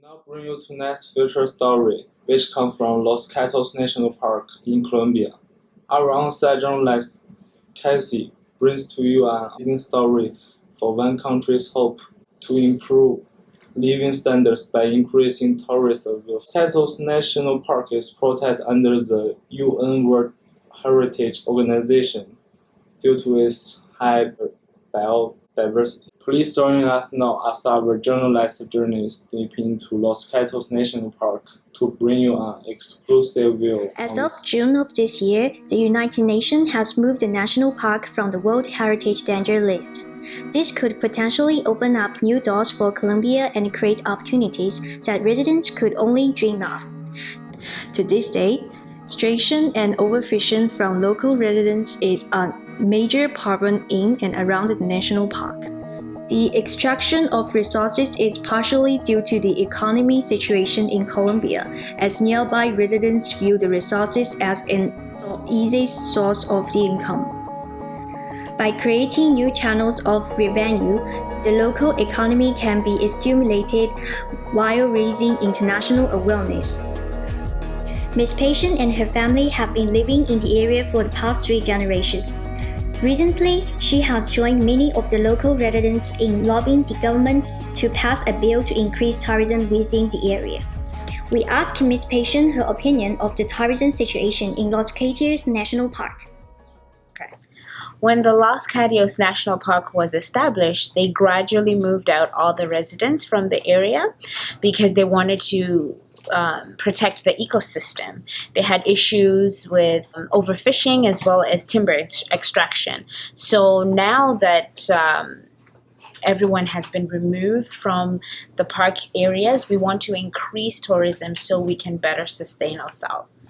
Now bring you to next feature story, which comes from Los Cato's National Park in Colombia. Our on-site journalist Casey brings to you an amazing story for one country's hope to improve living standards by increasing tourist views. Katios National Park is protected under the UN World Heritage Organization due to its high biodiversity. Please join us now as our journalist journeys deep into Los Cato's National Park to bring you an exclusive view. As of June of this year, the United Nations has moved the national park from the World Heritage Danger List. This could potentially open up new doors for Colombia and create opportunities that residents could only dream of. To this day, extraction and overfishing from local residents is a major problem in and around the national park. The extraction of resources is partially due to the economic situation in Colombia, as nearby residents view the resources as an easy source of the income. By creating new channels of revenue, the local economy can be stimulated while raising international awareness. Ms. Patient and her family have been living in the area for the past 3 generations. Recently, she has joined many of the local residents in lobbying the government to pass a bill to increase tourism within the area. We asked Ms. Patient her opinion of the tourism situation in Los Catios National Park. When the Los Catios National Park was established, they gradually moved out all the residents from the area because they wanted to protect the ecosystem. They had issues with overfishing as well as timber extraction. So now that everyone has been removed from the park areas, we want to increase tourism so we can better sustain ourselves.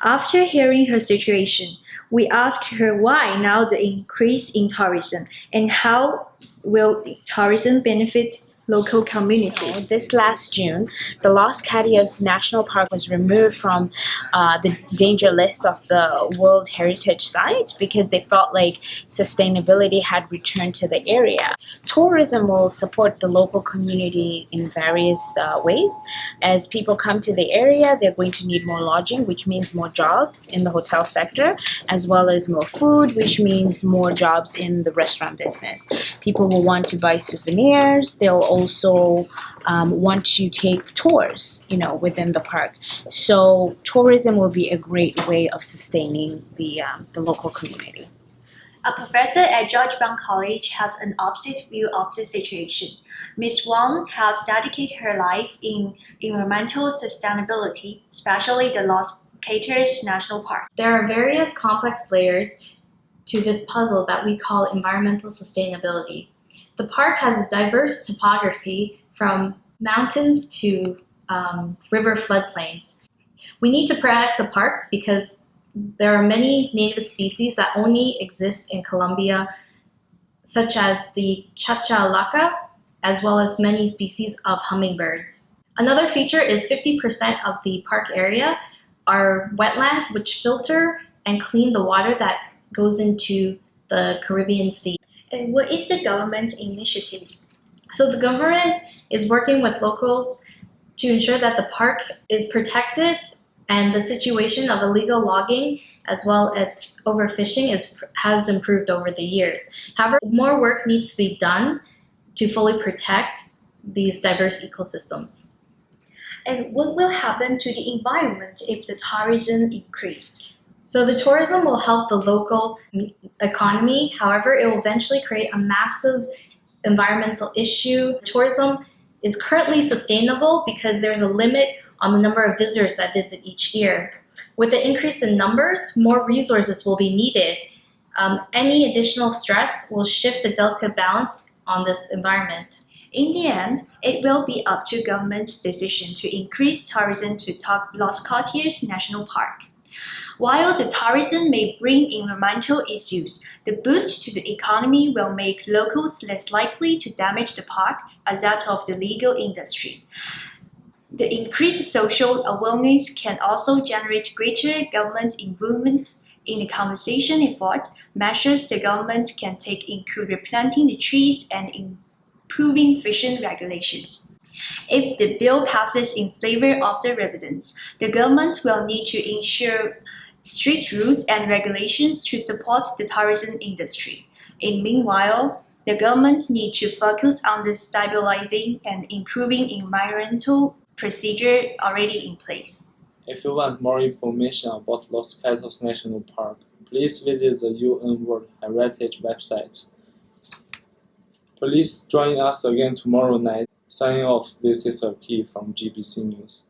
After hearing her situation, we asked her why now the increase in tourism and how will tourism benefit local communities. This last June, the Los Catios National Park was removed from the danger list of the World Heritage Site because they felt like sustainability had returned to the area. Tourism will support the local community in various ways. As people come to the area, they're going to need more lodging, which means more jobs in the hotel sector, as well as more food, which means more jobs in the restaurant business. People will want to buy souvenirs. They'll also want to take tours, within the park. So tourism will be a great way of sustaining the local community. A professor at George Brown College has an opposite view of the situation. Ms. Wang has dedicated her life in environmental sustainability, especially the Los Catios National Park. There are various complex layers to this puzzle that we call environmental sustainability. The park has a diverse topography from mountains to river floodplains. We need to protect the park because there are many native species that only exist in Colombia, such as the chachalaca, as well as many species of hummingbirds. Another feature is 50% of the park area are wetlands which filter and clean the water that goes into the Caribbean Sea. And what is the government initiatives? So the government is working with locals to ensure that the park is protected and the situation of illegal logging as well as overfishing has improved over the years. However, more work needs to be done to fully protect these diverse ecosystems. And what will happen to the environment if the tourism increased? So the tourism will help the local economy. However, it will eventually create a massive environmental issue. Tourism is currently sustainable because there's a limit on the number of visitors that visit each year. With the increase in numbers, more resources will be needed. Any additional stress will shift the delicate balance on this environment. In the end, it will be up to government's decision to increase tourism to Los Catios National Park. While the tourism may bring environmental issues, the boost to the economy will make locals less likely to damage the park as that of the legal industry. The increased social awareness can also generate greater government involvement in the conservation effort. Measures the government can take include replanting the trees and improving fishing regulations. If the bill passes in favor of the residents, the government will need to ensure strict rules and regulations to support the tourism industry. In meanwhile, the government needs to focus on the stabilizing and improving environmental procedure already in place. If you want more information about Los Cato's National Park, please visit the UN World Heritage website. Please join us again tomorrow night. Signing off, this is a key from GBC News.